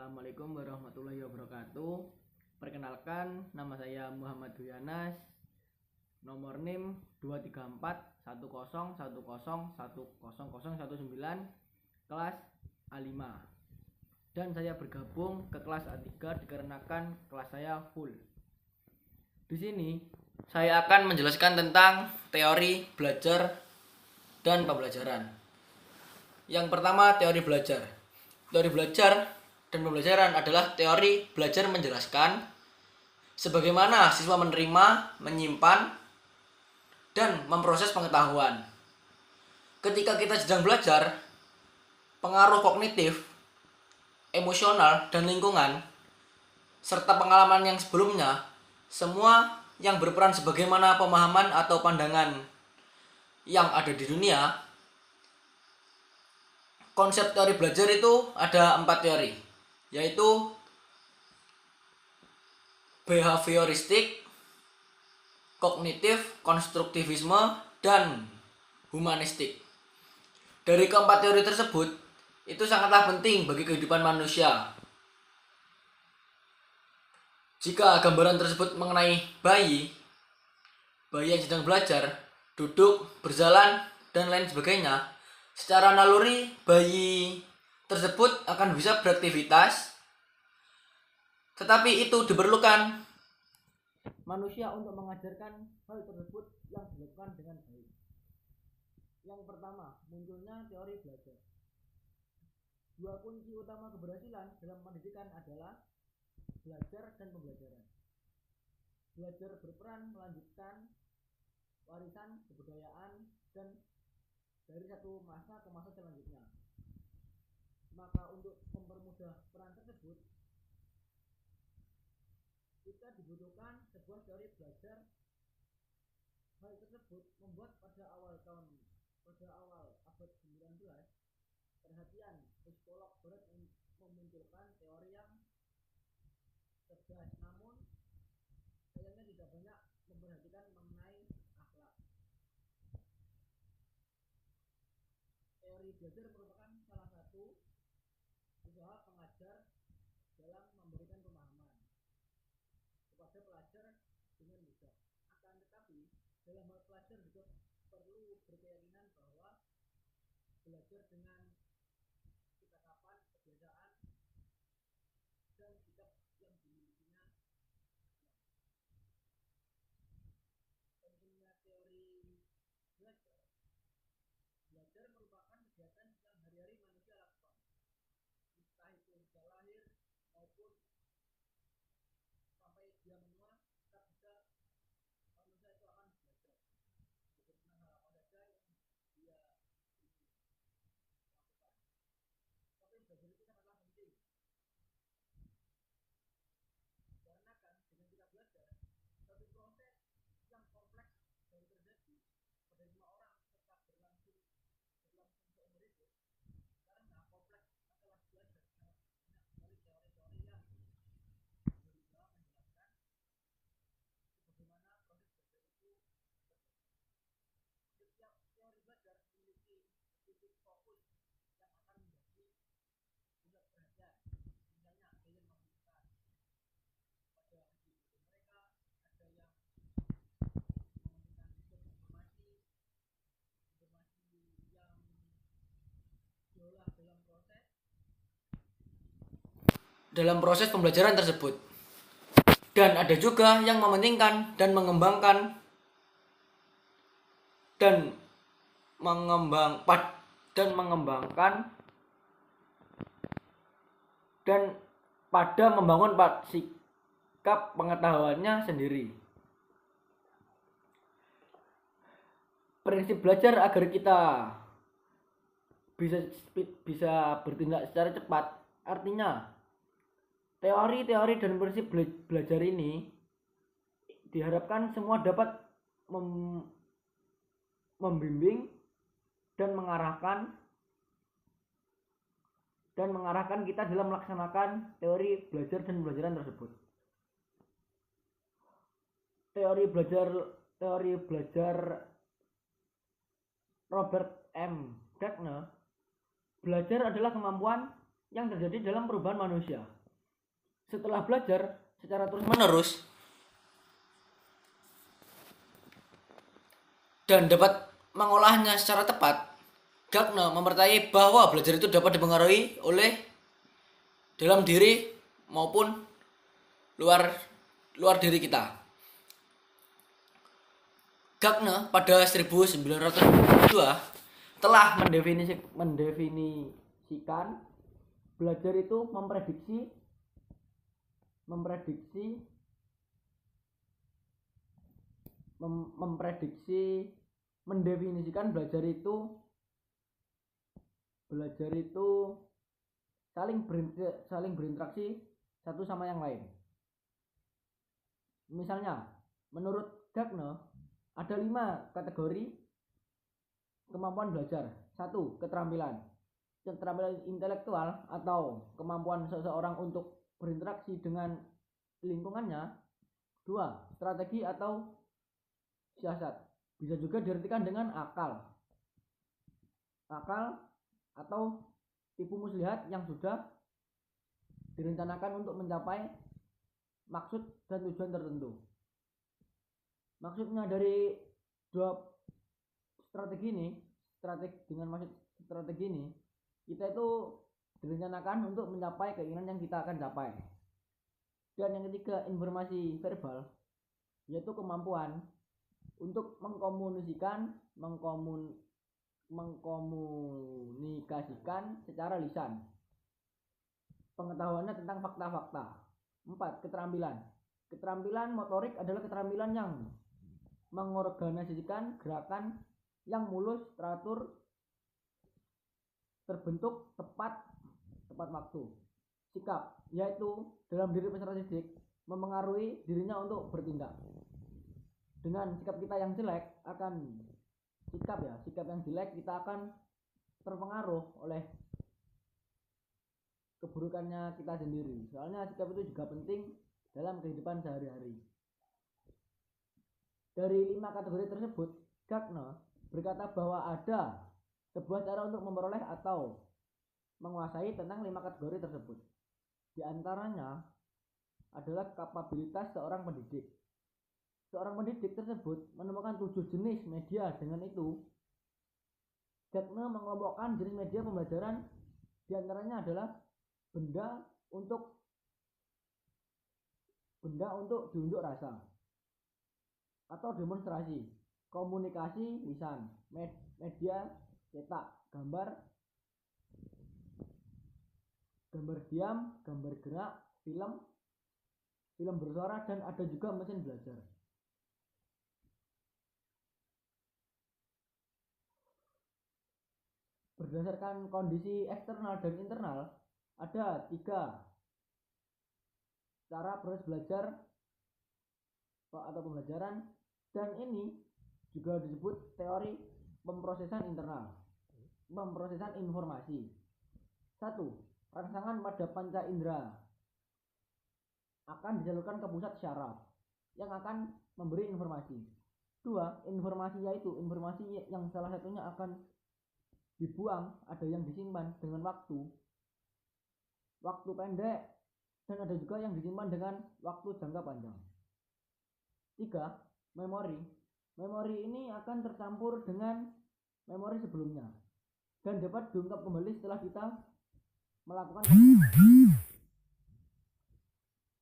Assalamualaikum warahmatullahi wabarakatuh. Perkenalkan, nama saya Muhammad Duyanas. Nomor NIM 2341010101019, kelas A5. Dan saya bergabung ke kelas A3 dikarenakan kelas saya full. Di sini saya akan menjelaskan tentang teori belajar dan pembelajaran. Yang pertama, teori belajar. Teori belajar dan pembelajaran adalah teori belajar menjelaskan sebagaimana siswa menerima, menyimpan, dan memproses pengetahuan. Ketika kita sedang belajar, pengaruh kognitif, emosional, dan lingkungan, serta pengalaman yang sebelumnya, semua yang berperan sebagaimana pemahaman atau pandangan yang ada di dunia. Konsep teori belajar itu ada 4 teori, yaitu behavioristik, kognitif, konstruktivisme, dan humanistik. Dari keempat teori tersebut, itu sangatlah penting bagi kehidupan manusia. Jika gambaran tersebut mengenai bayi yang sedang belajar, duduk, berjalan, dan lain sebagainya, secara naluri bayi tersebut akan bisa beraktivitas, tetapi itu diperlukan manusia untuk mengajarkan hal tersebut yang dilakukan dengan baik. Yang pertama, munculnya teori belajar. Dua kunci utama keberhasilan dalam pendidikan adalah belajar dan pembelajaran. Belajar berperan melanjutkan warisan kebudayaan dan dari satu masa ke masa selanjutnya. Maka untuk mempermudah peran tersebut, kita dibutuhkan sebuah teori belajar. Hal tersebut membuat pada awal abad 19, perhatian psikolog barat memunculkan teori yang cerdas, namun sayangnya tidak banyak memperhatikan mengenai akhlak. Teori belajar merupakan salah satu usaha pengajar dalam memberikan pemahaman kepada pelajar dengan mudah. Akan tetapi, dalam hal pelajar juga perlu berkeyakinan bahwa belajar dengan ketetapan, kebiasaan, dan sikap yang dimilikinya. Pentingnya teori belajar. Belajar merupakan kegiatan yang hari-hari manusia lakukan, entah itu sejak lahir maupun sampai dia menua. Tetap bisa manusia itu akan belajar tentang hal apa saja yang dia lakukan. Tapi belajar itu sangatlah penting, karena dengan kita belajar, satu proses yang kompleks baru terjadi pada semua orang serta berlangsung seumur hidup. Karena kompleks masalah belajar sangat banyak sekali teori-teori yang berusaha menjelaskan bagaimana proses belajar itu terjadi. Setiap teori belajar memiliki titik fokus yang akan menjadi pusat perhatian. Misalnya ada yang memberikan pada individu mereka, ada yang memberikan sumber informasi yang diolah dalam proses pembelajaran tersebut. Dan ada juga yang mementingkan dan mengembangkan dan pada membangun sikap pengetahuannya sendiri. Prinsip belajar agar kita bisa bertindak secara cepat. Artinya, teori-teori dan prinsip belajar ini diharapkan semua dapat membimbing dan mengarahkan kita dalam melaksanakan teori belajar dan pembelajaran tersebut. Teori belajar Robert M. Dagner. Belajar adalah kemampuan yang terjadi dalam perubahan manusia. Setelah belajar secara terus-menerus dan dapat mengolahnya secara tepat, Gagner mempercayai bahwa belajar itu dapat dipengaruhi oleh dalam diri maupun luar diri kita. Gagner pada 1992 telah mendefinisikan belajar itu mendefinisikan belajar itu saling berinteraksi satu sama yang lain. Misalnya, menurut Gagner ada 5 kategori kemampuan belajar. 1. Keterampilan intelektual atau kemampuan seseorang untuk berinteraksi dengan lingkungannya. 2. Strategi atau siasat, bisa juga diartikan dengan akal atau tipu muslihat yang sudah direncanakan untuk mencapai maksud dan tujuan tertentu. Maksudnya dari 2 strategi ini, kita itu direncanakan untuk mencapai keinginan yang kita akan capai. Dan yang ketiga, informasi verbal, yaitu kemampuan untuk mengkomunikasikan secara lisan pengetahuannya tentang fakta-fakta. 4. Keterampilan motorik adalah keterampilan yang mengorganisasikan gerakan yang mulus, teratur, terbentuk tepat waktu. Sikap, yaitu dalam diri peserta didik memengaruhi dirinya untuk bertindak. Dengan sikap yang jelek kita akan terpengaruh oleh keburukannya kita sendiri. Soalnya sikap itu juga penting dalam kehidupan sehari-hari. Dari 5 kategori tersebut, Gagner berkata bahwa ada sebuah cara untuk memperoleh atau menguasai tentang 5 kategori tersebut. Di antaranya adalah kapabilitas seorang pendidik. Seorang pendidik tersebut menemukan 7 jenis media. Dengan itu, Gagner mengelompokkan jenis media pembelajaran. Di antaranya adalah benda untuk diunjuk rasa atau demonstrasi, komunikasi lisan, media cetak, gambar diam, gambar gerak, film bersuara, dan ada juga mesin belajar. Berdasarkan kondisi eksternal dan internal, ada 3 cara proses belajar atau pembelajaran, dan ini juga disebut teori pemrosesan internal. Pemrosesan informasi. 1. Rangsangan pada panca indera akan disalurkan ke pusat syaraf yang akan memberi informasi. 2. Informasi, yaitu informasi yang salah satunya akan dibuang, ada yang disimpan dengan waktu pendek, dan ada juga yang disimpan dengan waktu jangka panjang. 3. Memori. Memori ini akan tercampur dengan memori sebelumnya dan dapat diungkap kembali setelah kita melakukan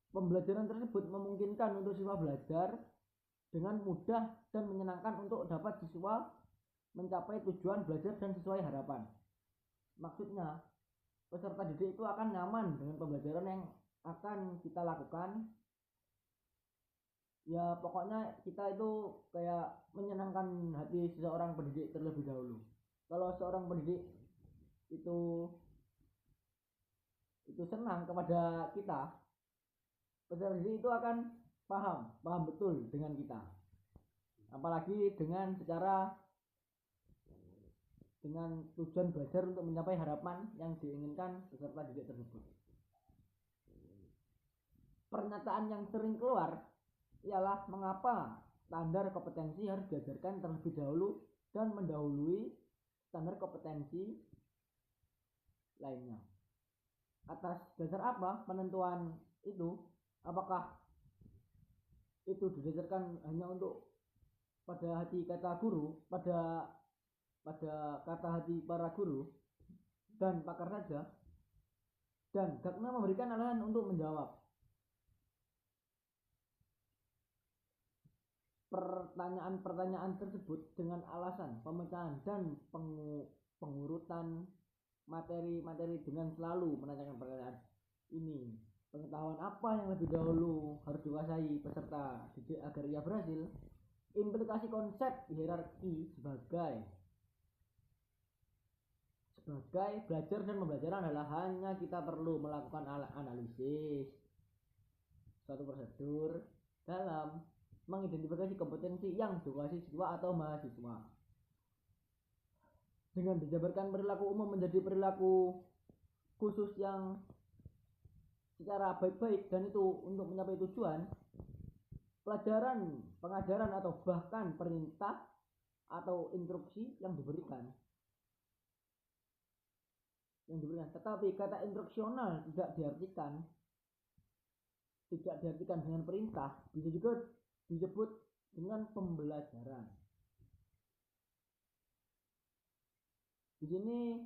pembelajaran tersebut. Memungkinkan untuk siswa belajar dengan mudah dan menyenangkan untuk dapat siswa mencapai tujuan belajar dan sesuai harapan. Maksudnya, peserta didik itu akan nyaman dengan pembelajaran yang akan kita lakukan. Ya, pokoknya kita itu kayak menyenangkan hati seseorang pendidik terlebih dahulu. Kalau seorang pendidik itu senang kepada kita, peserta didik itu akan paham betul dengan kita. Apalagi dengan tujuan belajar untuk mencapai harapan yang diinginkan peserta didik tersebut. Pernyataan yang sering keluar ialah mengapa standar kompetensi harus diajarkan terlebih dahulu dan mendahului standar kompetensi lainnya. atas dasar apa penentuan itu? Apakah itu didasarkan hanya untuk pada hati kata guru, pada kata hati para guru dan pakar saja? Dan Gagna memberikan alasan untuk menjawab pertanyaan-pertanyaan tersebut dengan alasan pemecahan dan pengurutan materi-materi dengan selalu menanyakan pertanyaan ini. Pengetahuan apa yang lebih dahulu harus dikuasai peserta didik agar ia berhasil? Implikasi konsep hierarki sebagai belajar dan pembelajaran adalah hanya kita perlu melakukan analisis suatu prosedur dalam mengidentifikasi kompetensi yang dikuasai siswa atau mahasiswa. Dengan dijabarkan perilaku umum menjadi perilaku khusus yang secara baik-baik dan itu untuk mencapai tujuan, pelajaran, pengajaran atau bahkan perintah atau instruksi yang diberikan. Tetapi kata instruksional tidak diartikan dengan perintah, bisa juga disebut dengan pembelajaran. Di sini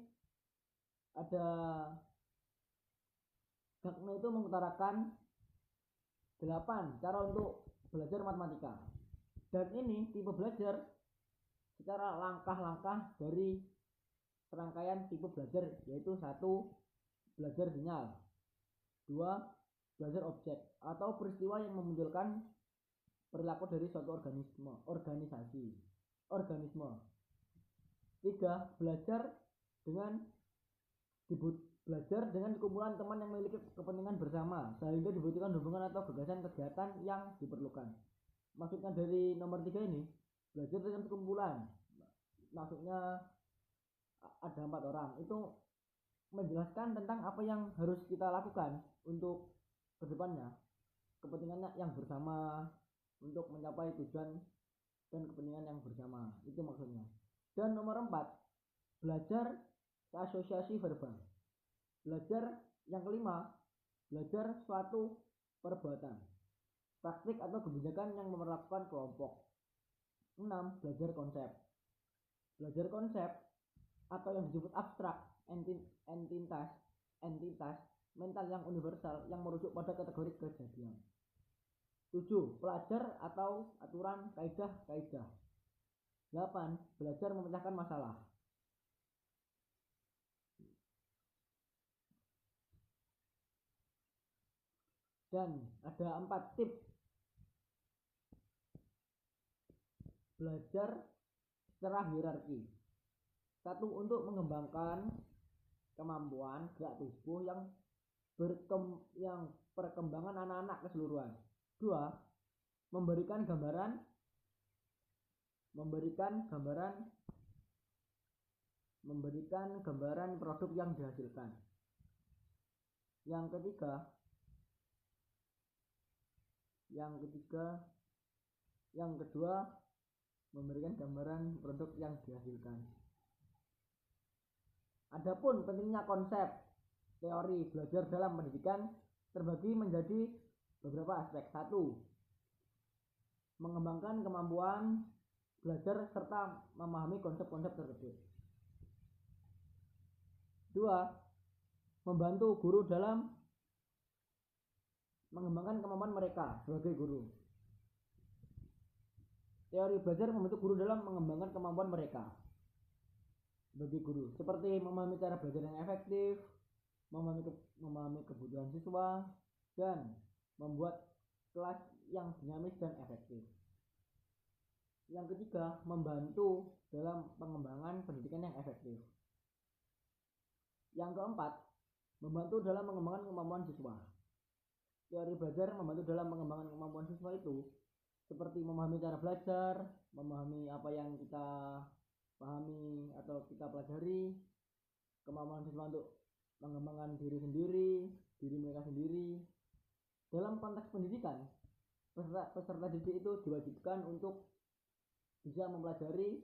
ada Gagna itu mengutarakan 8 cara untuk belajar matematika. Dan ini tipe belajar secara langkah-langkah dari serangkaian tipe belajar, yaitu 1. Belajar sinyal, 2. Belajar objek atau peristiwa yang memunculkan perilaku dari suatu organisme. 3. Belajar dengan kumpulan teman yang memiliki kepentingan bersama sehingga dibutuhkan hubungan atau gagasan kegiatan yang diperlukan. Maksudnya dari nomor 3 ini, belajar dengan sekumpulan, maksudnya ada 4 orang, itu menjelaskan tentang apa yang harus kita lakukan untuk kedepannya, kepentingannya yang bersama untuk mencapai tujuan dan kepentingan yang bersama, itu maksudnya. Dan nomor 4, belajar asosiasi verbal. Belajar yang kelima, belajar suatu perbuatan, praktik atau kebijakan yang memperlakukan kelompok. 6. Belajar konsep. Belajar konsep atau yang disebut abstrak, entitas mental yang universal yang merujuk pada kategori kejadian. 7. Pelajar atau aturan kaidah-kaidah. 8. Belajar memecahkan masalah. Dan ada 4 tips belajar secara hierarki. 1. Untuk mengembangkan kemampuan gerak tubuh yang perkembangan anak-anak keseluruhan. 2. Memberikan gambaran produk yang dihasilkan. Yang kedua, memberikan gambaran produk yang dihasilkan. Adapun pentingnya konsep teori belajar dalam pendidikan terbagi menjadi beberapa aspek. 1. Mengembangkan kemampuan belajar serta memahami konsep-konsep tersebut. 2. Membantu guru dalam mengembangkan kemampuan mereka sebagai guru. Teori belajar membantu guru dalam mengembangkan kemampuan mereka sebagai guru, seperti memahami cara belajar yang efektif, memahami kebutuhan siswa, dan membuat kelas yang dinamis dan efektif. Yang ketiga, membantu dalam pengembangan pendidikan yang efektif. Yang keempat, membantu dalam mengembangkan kemampuan siswa. Teori belajar membantu dalam pengembangan kemampuan siswa itu seperti memahami cara belajar, memahami apa yang kita pahami atau kita pelajari, kemampuan siswa untuk mengembangkan diri mereka sendiri. Dalam konteks pendidikan, peserta didik itu diwajibkan untuk bisa mempelajari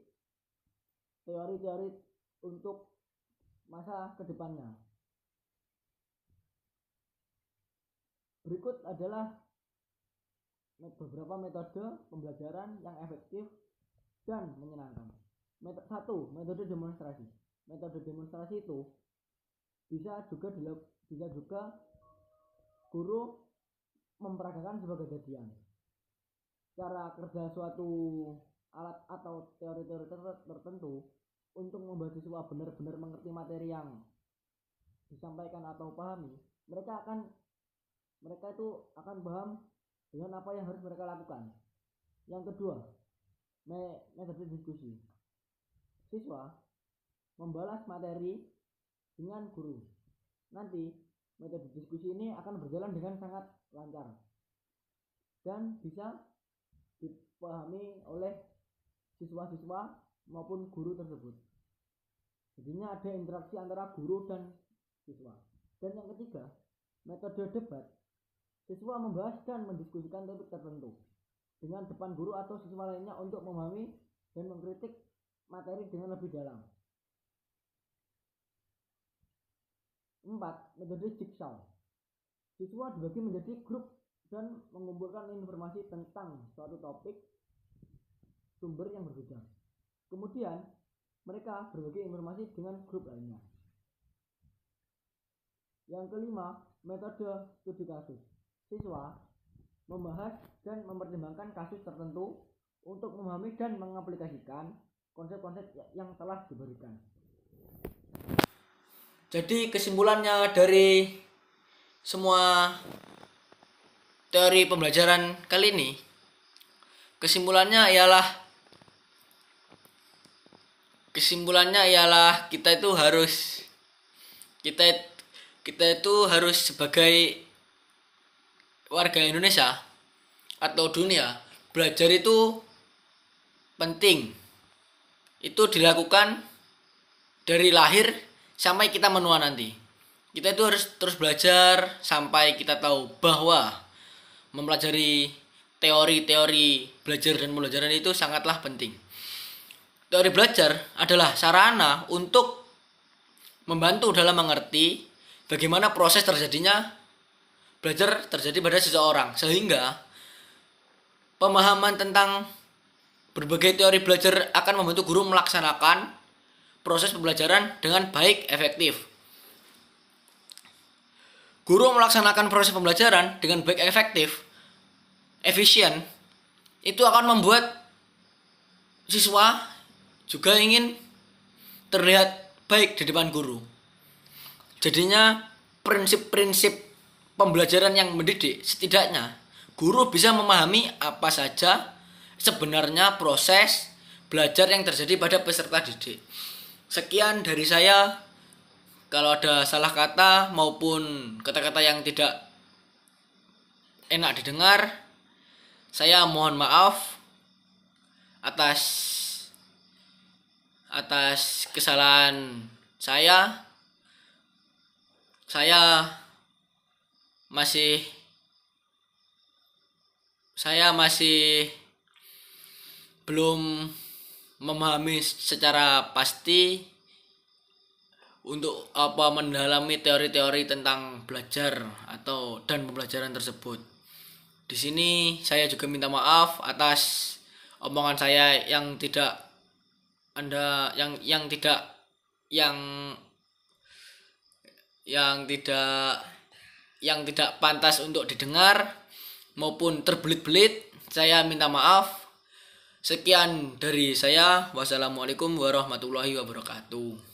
teori-teori untuk masa kedepannya. berikut adalah beberapa metode pembelajaran yang efektif dan menyenangkan. Satu, metode demonstrasi. Metode demonstrasi itu bisa juga guru memperagakan sebuah kejadian. Cara kerja suatu alat atau teori-teori tertentu untuk membuat siswa benar-benar mengerti materi yang disampaikan atau pahami, mereka itu akan paham dengan apa yang harus mereka lakukan. Yang kedua, metode diskusi. Siswa membalas materi dengan guru. Nanti metode diskusi ini akan berjalan dengan sangat lancar dan bisa dipahami oleh siswa-siswa maupun guru tersebut. Jadinya ada interaksi antara guru dan siswa. Dan yang ketiga, metode debat. Siswa membahas dan mendiskusikan topik tertentu dengan depan guru atau siswa lainnya untuk memahami dan mengkritik materi dengan lebih dalam. 4. Metode jigsaw. Siswa dibagi menjadi grup dan mengumpulkan informasi tentang suatu topik sumber yang berbeda. Kemudian mereka berbagi informasi dengan grup lainnya. Yang kelima, metode studi kasus. Siswa membahas dan mempertimbangkan kasus tertentu untuk memahami dan mengaplikasikan konsep-konsep yang telah diberikan. Jadi kesimpulannya dari semua teori pembelajaran kali ini, kesimpulannya ialah kita itu harus sebagai warga Indonesia atau dunia, belajar itu penting. Itu dilakukan dari lahir sampai kita menua nanti. Kita itu harus terus belajar sampai kita tahu bahwa mempelajari teori-teori belajar dan pembelajaran itu sangatlah penting. Teori belajar adalah sarana untuk membantu dalam mengerti bagaimana proses terjadinya belajar terjadi pada seseorang, sehingga pemahaman tentang berbagai teori belajar akan membantu guru melaksanakan proses pembelajaran dengan baik, efektif. Guru melaksanakan proses pembelajaran dengan baik, efektif, efisien, itu akan membuat siswa juga ingin terlihat baik di depan guru. Jadinya prinsip-prinsip pembelajaran yang mendidik, setidaknya guru bisa memahami apa saja sebenarnya proses belajar yang terjadi pada peserta didik. Sekian dari saya. Kalau ada salah kata maupun kata-kata yang tidak enak didengar, saya mohon maaf atas kesalahan saya. Saya masih belum memahami secara pasti untuk mendalami teori-teori tentang belajar dan pembelajaran tersebut. Di sini saya juga minta maaf atas omongan saya yang tidak pantas untuk didengar maupun terbelit-belit. Saya minta maaf. Sekian dari saya. Wassalamualaikum warahmatullahi wabarakatuh.